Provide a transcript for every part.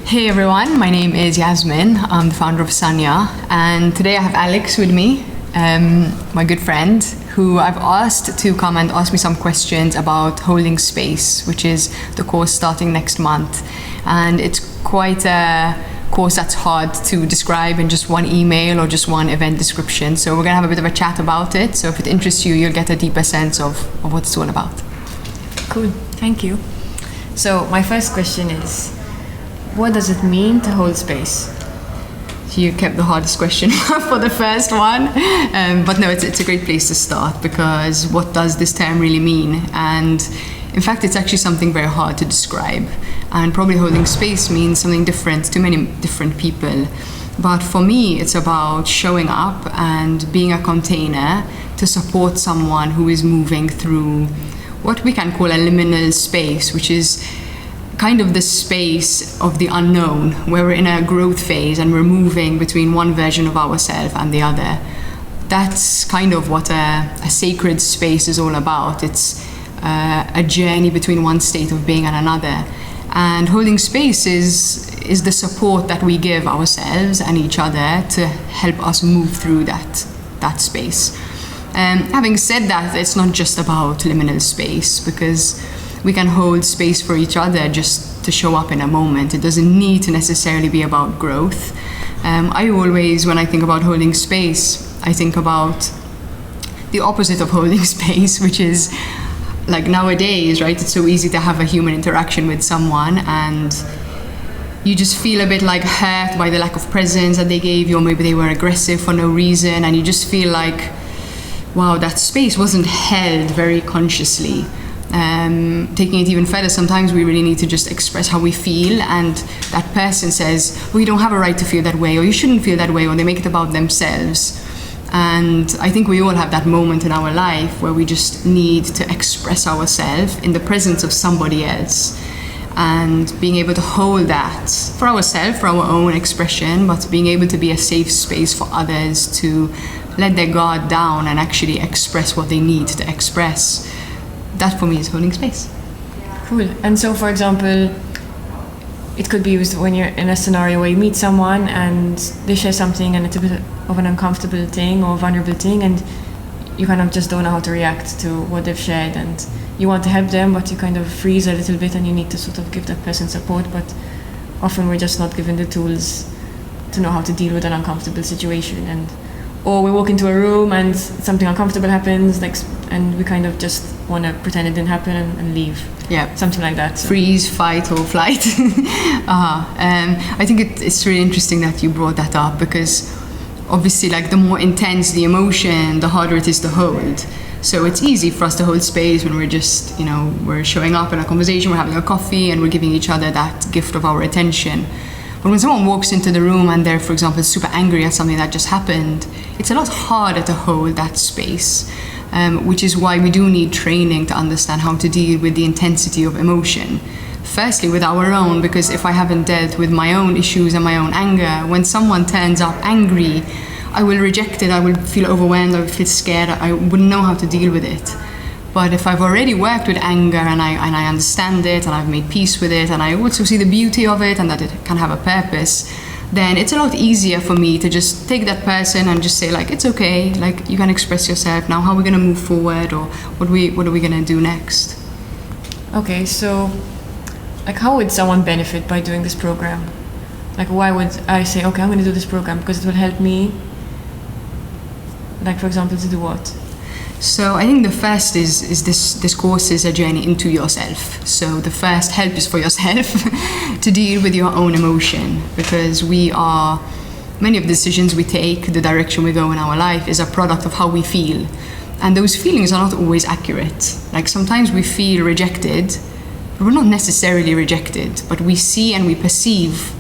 Hey everyone, my name is Yasmin. I'm the founder of Sanya, and today I have Alex with me, my good friend, who I've asked to come and ask me some questions about holding space, which is the course starting next month. And it's quite a course that's hard to describe in just one email or just one event description. So we're gonna have a bit of a chat about it. So if it interests you, you'll get a deeper sense of what it's all about. Cool, thank you. So my first question is, what does it mean to hold space? You kept the hardest question for the first one, but no, it's a great place to start, because what does this term really mean? And in fact, it's actually something very hard to describe, and probably holding space means something different to many different people. But for me, it's about showing up and being a container to support someone who is moving through what we can call a liminal space, which is kind of the space of the unknown, where we're in a growth phase and we're moving between one version of ourselves and the other. That's kind of what a sacred space is all about. It's a journey between one state of being and another. And holding space is the support that we give ourselves and each other to help us move through that space. Having said that, it's not just about liminal space, because we can hold space for each other just to show up in a moment. It doesn't need to necessarily be about growth. I always, when I think about holding space, I think about the opposite of holding space, which is like nowadays, right? It's so easy to have a human interaction with someone and you just feel a bit like hurt by the lack of presence that they gave you, or maybe they were aggressive for no reason, and you just feel like, wow, that space wasn't held very consciously. Taking it even further, sometimes we really need to just express how we feel, and that person says, well, you don't have a right to feel that way, or you shouldn't feel that way, or they make it about themselves. And I think we all have that moment in our life where we just need to express ourselves in the presence of somebody else, and being able to hold that for ourselves, for our own expression, but being able to be a safe space for others to let their guard down and actually express what they need to express. That for me is holding space. Cool. And so, for example, it could be used when you're in a scenario where you meet someone and they share something and it's a bit of an uncomfortable thing or vulnerable thing, and you kind of just don't know how to react to what they've shared, and you want to help them, but you kind of freeze a little bit and you need to sort of give that person support, but often we're just not given the tools to know how to deal with an uncomfortable situation. Or we walk into a room and something uncomfortable happens, and we kind of just want to pretend it didn't happen and leave. Yeah, something like that. So. Freeze, fight, or flight. I think it's really interesting that you brought that up, because obviously, like, the more intense the emotion, the harder it is to hold. So it's easy for us to hold space when we're just, we're showing up in a conversation, we're having a coffee, and we're giving each other that gift of our attention. But when someone walks into the room and they're, for example, super angry at something that just happened, it's a lot harder to hold that space, which is why we do need training to understand how to deal with the intensity of emotion. Firstly, with our own, because if I haven't dealt with my own issues and my own anger, when someone turns up angry, I will reject it, I will feel overwhelmed, I will feel scared, I wouldn't know how to deal with it. But if I've already worked with anger and I understand it and I've made peace with it and I also see the beauty of it and that it can have a purpose, then it's a lot easier for me to just take that person and just say, like, it's okay, like, you can express yourself now, how are we going to move forward, or what are we going to do next? Okay, so like, how would someone benefit by doing this program? Like, why would I say, okay, I'm going to do this program because it will help me, like, for example, to do what? So I think the first is this course is a journey into yourself. So the first help is for yourself to deal with your own emotion, because many of the decisions we take, the direction we go in our life, is a product of how we feel. And those feelings are not always accurate. Like, sometimes we feel rejected, but we're not necessarily rejected, but we see and we perceive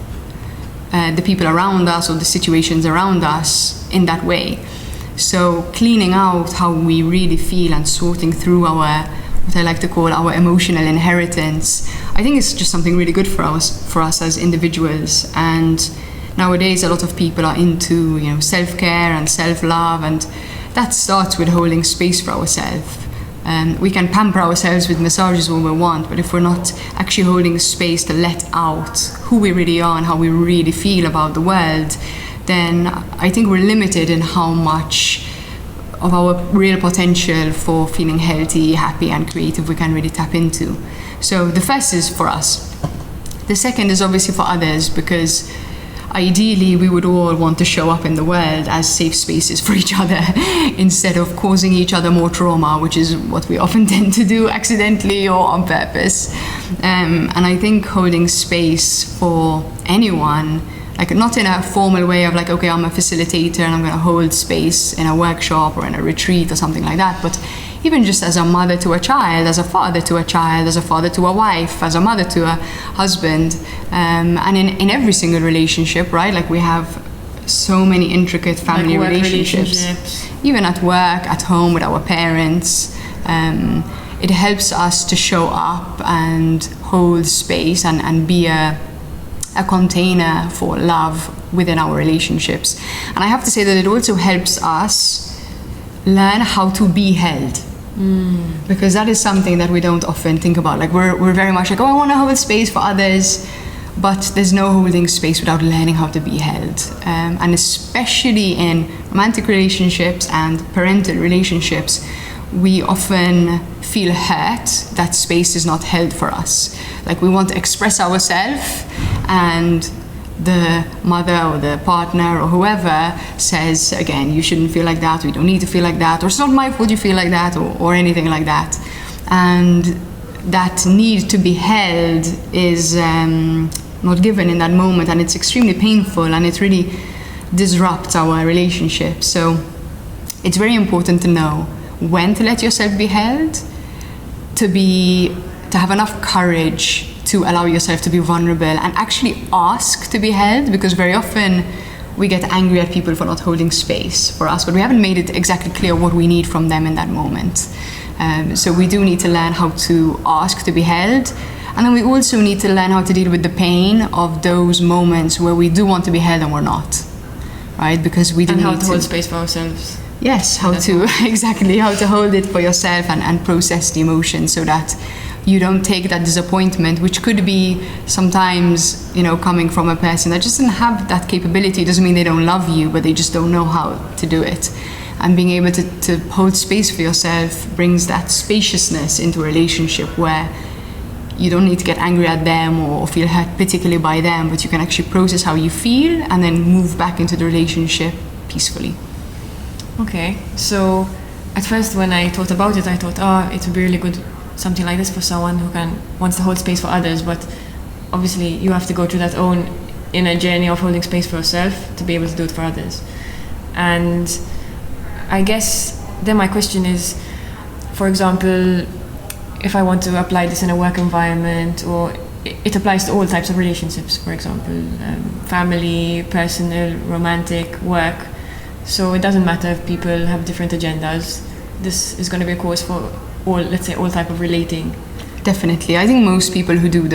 the people around us or the situations around us in that way. So cleaning out how we really feel and sorting through what I like to call our emotional inheritance, I think it's just something really good for us as individuals. And nowadays a lot of people are into self-care and self-love, and that starts with holding space for ourselves. We can pamper ourselves with massages when we want, but if we're not actually holding space to let out who we really are and how we really feel about the world, then I think we're limited in how much of our real potential for feeling healthy, happy and creative we can really tap into. So the first is for us. The second is obviously for others, because ideally we would all want to show up in the world as safe spaces for each other instead of causing each other more trauma, which is what we often tend to do accidentally or on purpose. And I think holding space for anyone, like not in a formal way of like, okay, I'm a facilitator and I'm going to hold space in a workshop or in a retreat or something like that, but even just as a mother to a child, as a father to a child, as a father to a wife, as a mother to a husband, and in every single relationship, right? Like we have so many intricate family like relationships, even at work, at home with our parents. It helps us to show up and hold space and be a container for love within our relationships. And I have to say that it also helps us learn how to be held. Because that is something that we don't often think about. Like we're very much like, oh, I want to hold space for others, but there's no holding space without learning how to be held. And especially in romantic relationships and parental relationships, we often feel hurt that space is not held for us. Like we want to express ourselves, and the mother or the partner or whoever says, again, you shouldn't feel like that, or you don't need to feel like that, or it's not my fault you feel like that, or anything like that. And that need to be held is not given in that moment, and it's extremely painful, and it really disrupts our relationship. So it's very important to know when to let yourself be held, to have enough courage to allow yourself to be vulnerable and actually ask to be held, because very often we get angry at people for not holding space for us, but we haven't made it exactly clear what we need from them in that moment. So we do need to learn how to ask to be held, and then we also need to learn how to deal with the pain of those moments where we do want to be held and we're not, right? Because we do and need how to hold space for ourselves. Yes, how to exactly how to hold it for yourself and process the emotion, so that you don't take that disappointment, which could be sometimes, coming from a person that just doesn't have that capability. It doesn't mean they don't love you, but they just don't know how to do it. And being able to hold space for yourself brings that spaciousness into a relationship where you don't need to get angry at them or feel hurt particularly by them, but you can actually process how you feel and then move back into the relationship peacefully. Okay, so at first when I thought about it, I thought, it would be really good, something like this for someone who wants to hold space for others, but obviously you have to go through that own inner journey of holding space for yourself to be able to do it for others. And I guess then my question is, for example, if I want to apply this in a work environment, or it applies to all types of relationships, for example, family, personal, romantic, work. So it doesn't matter if people have different agendas. This is going to be a course for all, let's say, all type of relating. Definitely. I think most people who do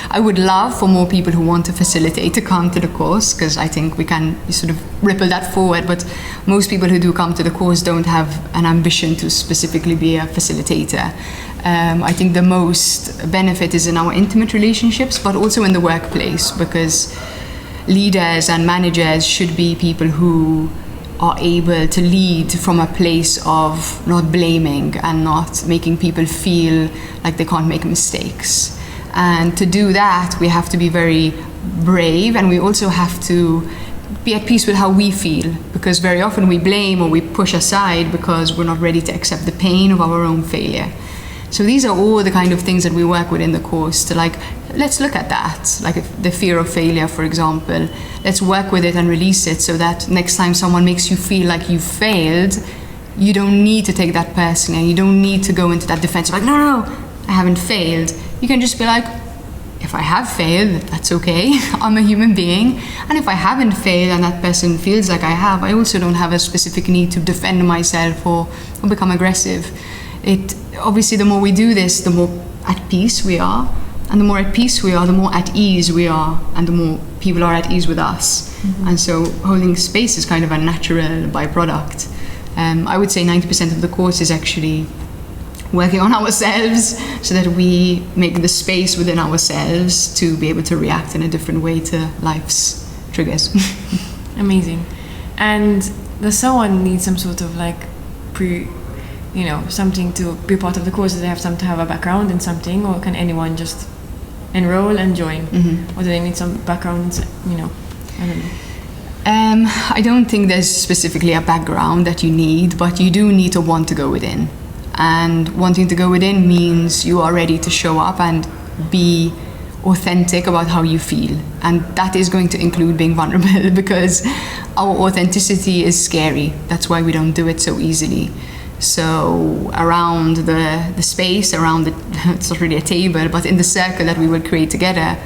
I would love for more people who want to facilitate to come to the course, because I think we can sort of ripple that forward, but most people who do come to the course don't have an ambition to specifically be a facilitator. I think the most benefit is in our intimate relationships, but also in the workplace, because leaders and managers should be people who are able to lead from a place of not blaming and not making people feel like they can't make mistakes. And to do that, we have to be very brave, and we also have to be at peace with how we feel, because very often we blame or we push aside because we're not ready to accept the pain of our own failure. So these are all the kind of things that we work with in the course to let's look at that, like the fear of failure, for example. Let's work with it and release it, so that next time someone makes you feel like you failed, you don't need to take that personally, and you don't need to go into that defense like, no, I haven't failed. You can just be like, if I have failed, that's okay. I'm a human being. And if I haven't failed and that person feels like I have, I also don't have a specific need to defend myself or become aggressive. Obviously, the more we do this, the more at peace we are. And the more at peace we are, the more at ease we are, and the more people are at ease with us. Mm-hmm. And so holding space is kind of a natural byproduct. I would say 90% of the course is actually working on ourselves so that we make the space within ourselves to be able to react in a different way to life's triggers. Amazing. And does someone need some sort of like something to be part of the course? Do they have to have a background in something, or can anyone just enroll and join? Or do they need some background, I don't know. I don't think there's specifically a background that you need, but you do need to want to go within. And wanting to go within means you are ready to show up and be authentic about how you feel. And that is going to include being vulnerable, because our authenticity is scary. That's why we don't do it so easily. So around the space, it's not really a table, but in the circle that we will create together,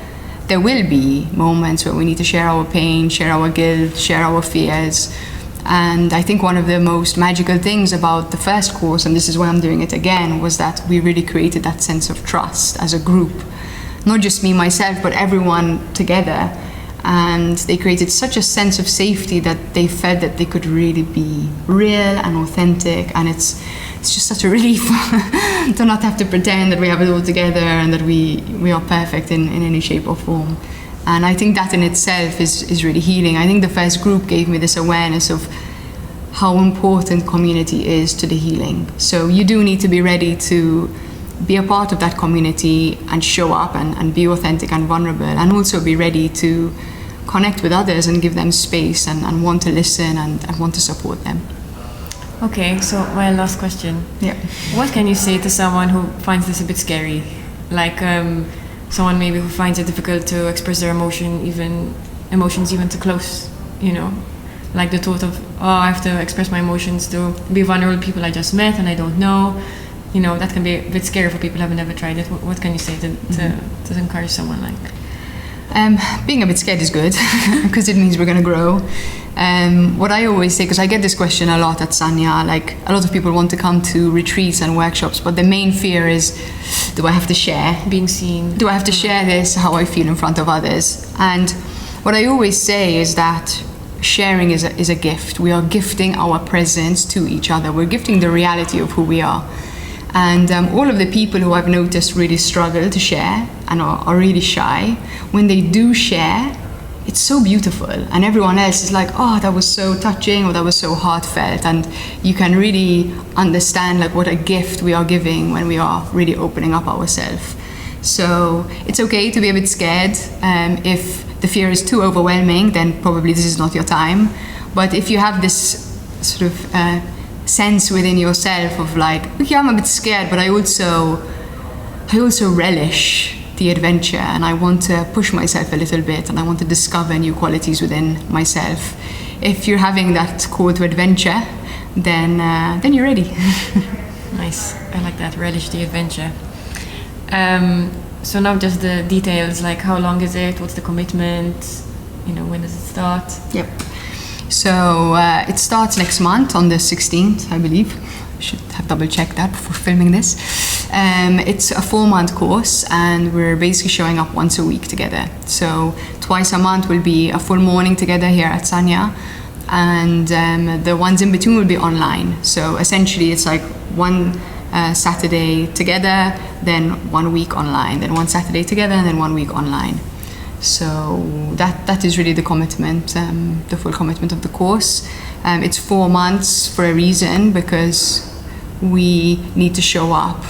there will be moments where we need to share our pain, share our guilt, share our fears. And I think one of the most magical things about the first course, and this is why I'm doing it again, was that we really created that sense of trust as a group. Not just me, myself, but everyone together. And they created such a sense of safety that they felt that they could really be real and authentic. And it's just such a relief to not have to pretend that we have it all together and that we are perfect in any shape or form. And I think that in itself is really healing. I think the first group gave me this awareness of how important community is to the healing. So you do need to be ready to be a part of that community and show up and be authentic and vulnerable, and also be ready to connect with others and give them space and want to listen and want to support them. Okay, so my last question. Yeah. What can you say to someone who finds this a bit scary? Like someone maybe who finds it difficult to express their emotions even to close, like the thought of, I have to express my emotions to be vulnerable to people I just met and I don't know, that can be a bit scary for people who have never tried it. What can you say to encourage someone like? Being a bit scared is good because it means we're going to grow. What I always say, because I get this question a lot at Sanya, like a lot of people want to come to retreats and workshops, but the main fear is, do I have to share? Being seen. Do I have to share this, how I feel in front of others? And what I always say is that sharing is a gift. We are gifting our presence to each other. We're gifting the reality of who we are. And all of the people who I've noticed really struggle to share and are really shy, when they do share, it's so beautiful. And everyone else is like, oh, that was so touching, or that was so heartfelt. And you can really understand like what a gift we are giving when we are really opening up ourselves. So it's okay to be a bit scared. If the fear is too overwhelming, then probably this is not your time. But if you have this sort of sense within yourself of like, okay, I'm a bit scared, but I also relish the adventure, and I want to push myself a little bit, and I want to discover new qualities within myself. If you're having that call to adventure, then you're ready. Nice, I like that. Relish the adventure. So now just the details, like how long is it? What's the commitment? When does it start? Yep. So it starts next month on the 16th, I believe. I should have double checked that before filming this. It's a 4-month course, and we're basically showing up once a week together. So twice a month will be a full morning together here at Sanya, and the ones in between will be online. So essentially it's like one Saturday together, then 1 week online, then one Saturday together, and then 1 week online. So that is really the commitment, the full commitment of the course. It's 4 months for a reason, because we need to show up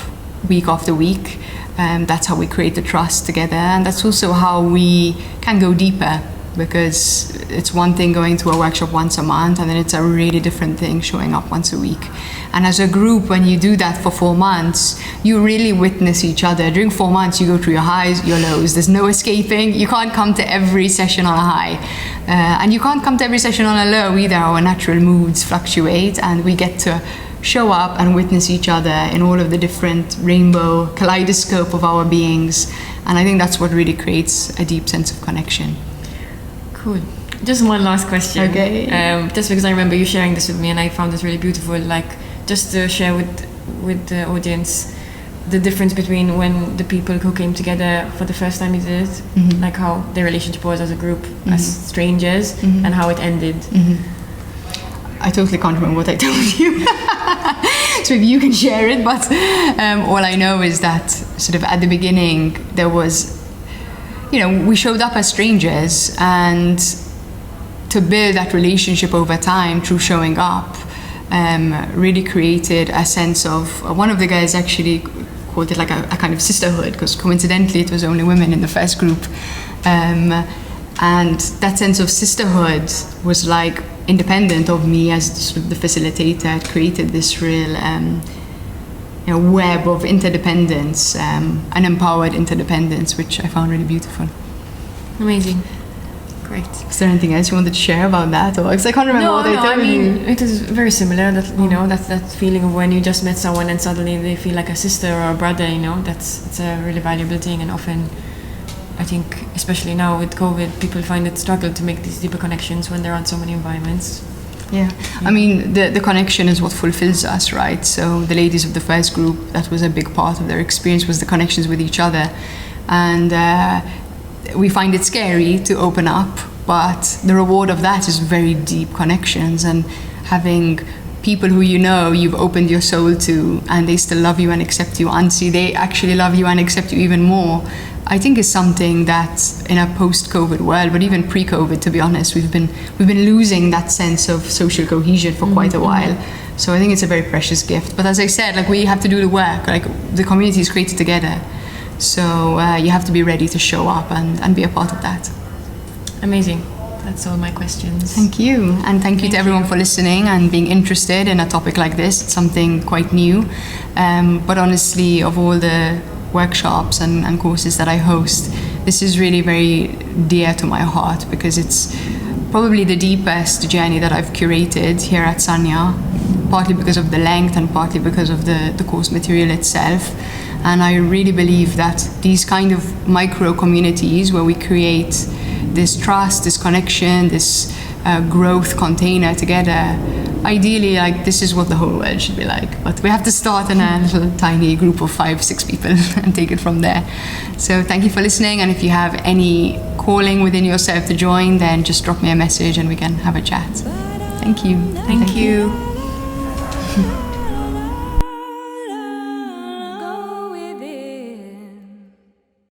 week after week. That's how we create the trust together, and that's also how we can go deeper, because it's one thing going to a workshop once a month, and then it's a really different thing showing up once a week. And as a group, when you do that for 4 months, you really witness each other. During 4 months, you go through your highs, your lows. There's no escaping. You can't come to every session on a high. And you can't come to every session on a low either. Our natural moods fluctuate, and we get to show up and witness each other in all of the different rainbow kaleidoscope of our beings. And I think that's what really creates a deep sense of connection. Cool. Just one last question. Okay. Just because I remember you sharing this with me, and I found this really beautiful. Like, just to share with the audience the difference between when the people who came together for the first time you did it, mm-hmm. like how their relationship was as a group, mm-hmm. as strangers, mm-hmm. and how it ended. Mm-hmm. I totally can't remember what I told you. so maybe you can share it. But all I know is that sort of at the beginning there was, we showed up as strangers, and to build that relationship over time through showing up really created a sense of, one of the guys actually called it like a kind of sisterhood, because coincidentally it was only women in the first group. And that sense of sisterhood was like independent of me as sort of the facilitator. It created this real web of interdependence, and empowered interdependence, which I found really beautiful. Amazing. Great. Is there anything else you wanted to share about that? Or, because I can't remember what I told you. It is very similar, that that feeling of when you just met someone and suddenly they feel like a sister or a brother, it's a really valuable thing. And often, I think, especially now with COVID, people find it struggle to make these deeper connections when they're on so many environments. Yeah. I mean, the connection is what fulfills us, right? So the ladies of the first group, that was a big part of their experience, was the connections with each other. And we find it scary to open up, but the reward of that is very deep connections, and having people who you've opened your soul to, and they still love you and accept you, and see they actually love you and accept you even more, I think is something that in a post-COVID world, but even pre-COVID, to be honest, we've been losing that sense of social cohesion for quite a while. So I think it's a very precious gift. But as I said, like, we have to do the work. Like, the community is created together. So you have to be ready to show up and be a part of that. Amazing. That's all my questions. Thank you. And thank you to everyone for listening and being interested in a topic like this. It's something quite new. But honestly, of all the workshops and courses that I host, this is really very dear to my heart, because it's probably the deepest journey that I've curated here at Sanya, partly because of the length and partly because of the course material itself. And I really believe that these kind of micro communities where we create this trust, this connection, this growth container together, ideally, like, this is what the whole world should be like. But we have to start in a little tiny group of 5-6 people and take it from there. So thank you for listening. And if you have any calling within yourself to join, then just drop me a message and we can have a chat. Thank you. Thank you.